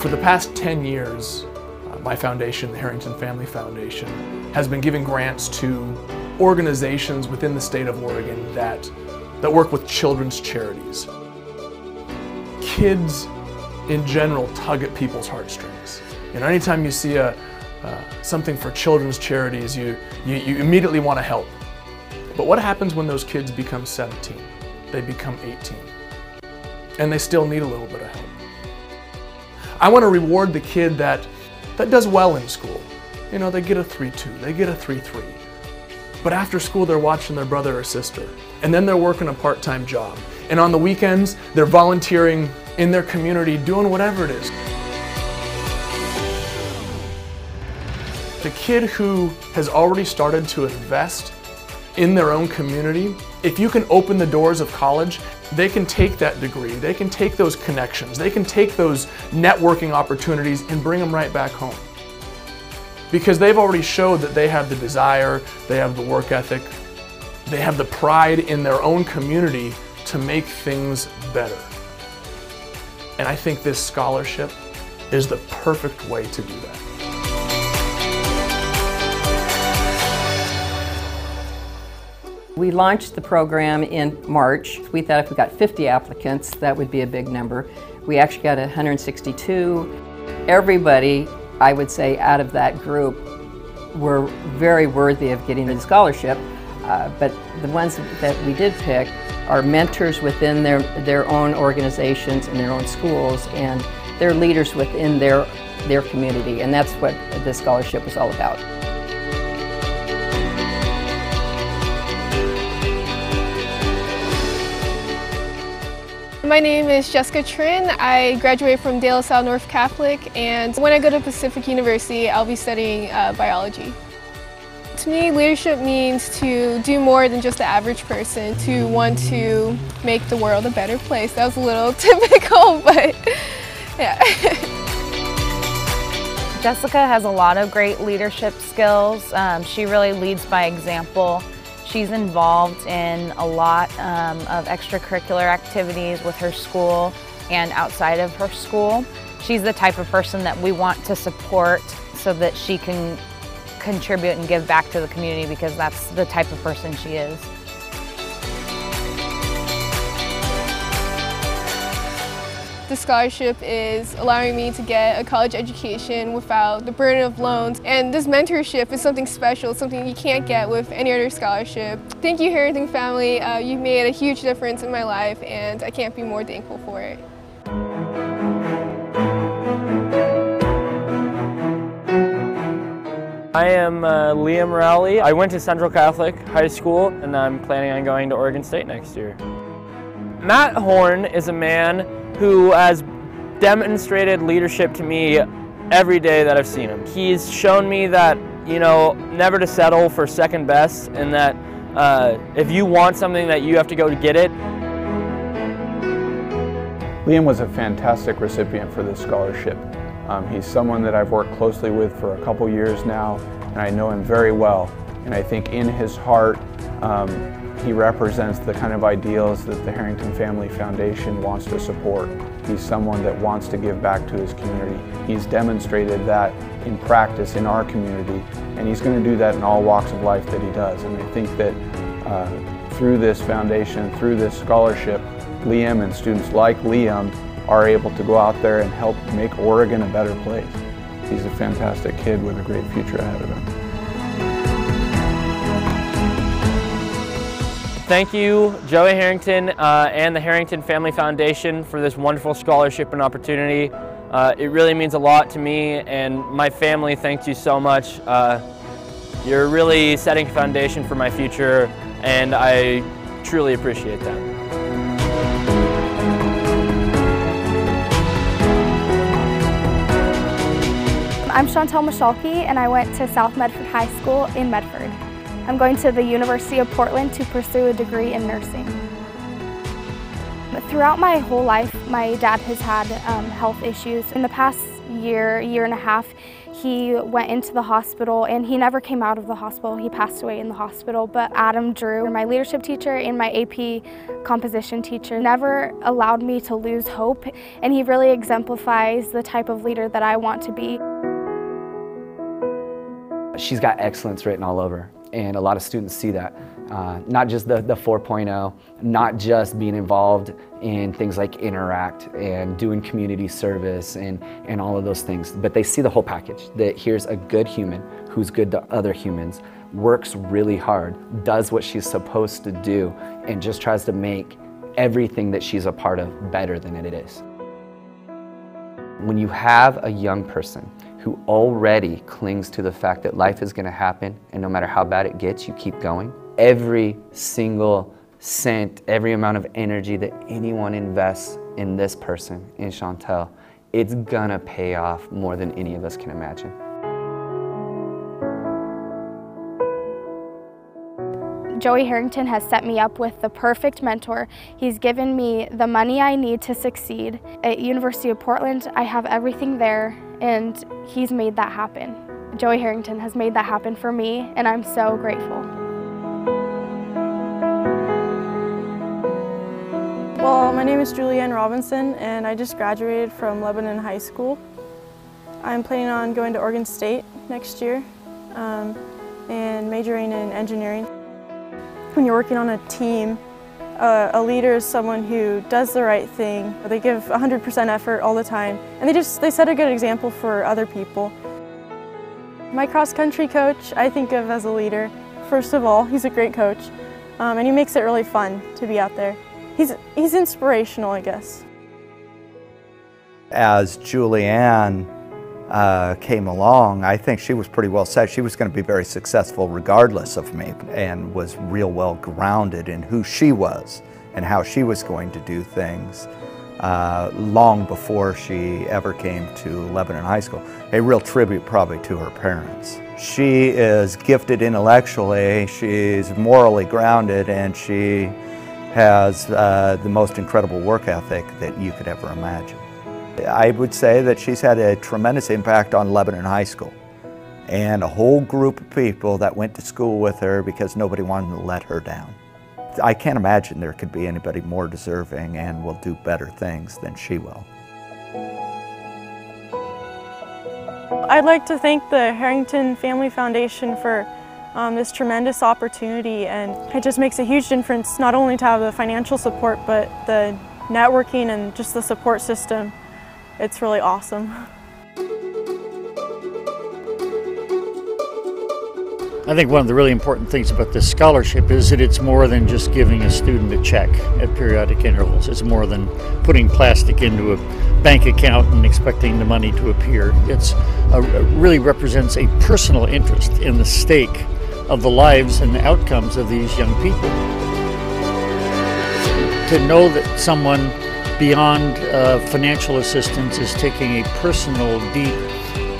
For the past 10 years, my foundation, the Harrington Family Foundation, has been giving grants to organizations within the state of Oregon that work with children's charities. Kids in general tug at people's heartstrings. You know, anytime you see something for children's charities, you immediately want to help. But what happens when those kids become 17? They become 18. And they still need a little bit of help. I want to reward the kid that does well in school. You know, they get a 3.2, they get a 3.3. But after school, they're watching their brother or sister. And then they're working a part-time job. And on the weekends, they're volunteering in their community, doing whatever it is. The kid who has already started to invest in their own community, if you can open the doors of college, they can take that degree, they can take those connections, they can take those networking opportunities and bring them right back home. Because they've already showed that they have the desire, they have the work ethic, they have the pride in their own community to make things better. And I think this scholarship is the perfect way to do that. We launched the program in March. We thought if we got 50 applicants, that would be a big number. We actually got 162. Everybody, I would say, out of that group were very worthy of getting the scholarship. But the ones that we did pick are mentors within their own organizations and their own schools, and they're leaders within their community. And that's what this scholarship was all about. My name is Jessica TRINH. I graduated from De La Salle North Catholic, and when I go to Pacific University, I'll be studying biology. To me, leadership means to do more than just the average person, to want to make the world a better place. That was a little typical, but yeah. Jessica has a lot of great leadership skills. She really leads by example. She's involved in a lot of extracurricular activities with her school and outside of her school. She's the type of person that we want to support so that she can contribute and give back to the community, because that's the type of person she is. The scholarship is allowing me to get a college education without the burden of loans. And this mentorship is something special, something you can't get with any other scholarship. Thank you, Harrington family. You've made a huge difference in my life, and I can't be more thankful for it. I am Liam Rowley. I went to Central Catholic High School, and I'm planning on going to Oregon State next year. Matt Horn is a man who has demonstrated leadership to me every day that I've seen him. He's shown me that, you know, never to settle for second best, and that if you want something, that you have to go to get it. Liam was a fantastic recipient for this scholarship. He's someone that I've worked closely with for a couple years now, and I know him very well. And I think in his heart, he represents the kind of ideals that the Harrington Family Foundation wants to support. He's someone that wants to give back to his community. He's demonstrated that in practice in our community, and he's going to do that in all walks of life that he does. And I think that through this foundation, through this scholarship, Liam and students like Liam are able to go out there and help make Oregon a better place. He's a fantastic kid with a great future ahead of him. Thank you, Joey Harrington and the Harrington Family Foundation for this wonderful scholarship and opportunity. It really means a lot to me, and my family thanks you so much. You're really setting a foundation for my future, and I truly appreciate that. I'm MICHALKE, and I went to South Medford High School in Medford. I'm going to the University of Portland to pursue a degree in nursing. Throughout my whole life, my dad has had health issues. In the past year and a half, He went into the hospital and he never came out of the hospital. He passed away in the hospital. But Adam Drew, my leadership teacher and my AP composition teacher, never allowed me to lose hope. And he really exemplifies the type of leader that I want to be. She's got excellence written all over, and a lot of students see that. Not just the 4.0, not just being involved in things like Interact and doing community service and all of those things, but they see the whole package, that here's a good human who's good to other humans, works really hard, does what she's supposed to do, and just tries to make everything that she's a part of better than it is. When you have a young person who already clings to the fact that life is going to happen and no matter how bad it gets, you keep going, every single cent, every amount of energy that anyone invests in this person, in Shawntell, it's gonna pay off more than any of us can imagine. Joey Harrington has set me up with the perfect mentor. He's given me the money I need to succeed. At University of Portland, I have everything there, and he's made that happen. Joey Harrington has made that happen for me, and I'm so grateful. Well, my name is Julianne Robinson, and I just graduated from Lebanon High School. I'm planning on going to Oregon State next year and majoring in engineering. When you're working on a team, a leader is someone who does the right thing. They give 100% effort all the time, and they set a good example for other people. My cross-country coach I think of as a leader. First of all, he's a great coach, and he makes it really fun to be out there. He's inspirational, I guess. As Julianne came along, I think she was pretty well set. She was going to be very successful regardless of me, and was real well grounded in who she was and how she was going to do things long before she ever came to Lebanon High School. A real tribute probably to her parents. She is gifted intellectually, she's morally grounded, and she has the most incredible work ethic that you could ever imagine. I would say that she's had a tremendous impact on Lebanon High School and a whole group of people that went to school with her because nobody wanted to let her down. I can't imagine there could be anybody more deserving and will do better things than she will. I'd like to thank the Harrington Family Foundation for this tremendous opportunity, and it just makes a huge difference not only to have the financial support but the networking and just the support system. It's really awesome. I think one of the really important things about this scholarship is that it's more than just giving a student a check at periodic intervals. It's more than putting plastic into a bank account and expecting the money to appear. It really represents a personal interest in the stake of the lives and the outcomes of these young people. To know that someone beyond financial assistance is taking a personal, deep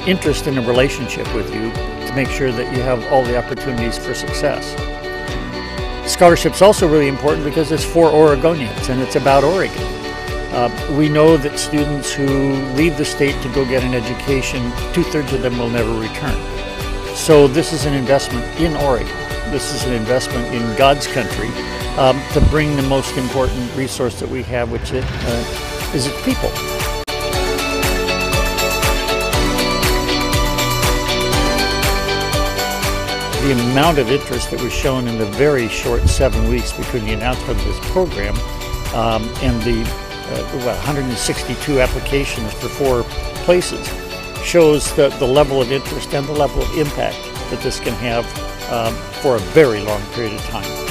interest in a relationship with you to make sure that you have all the opportunities for success. Scholarship's also really important because it's for Oregonians and it's about Oregon. We know that students who leave the state to go get an education, 2/3 of them will never return. So this is an investment in Oregon. This is an investment in God's country to bring the most important resource that we have, which is its people. The amount of interest that was shown in the very short 7 weeks between the announcement of this program and the 162 applications for 4 places shows the level of interest and the level of impact that this can have for a very long period of time.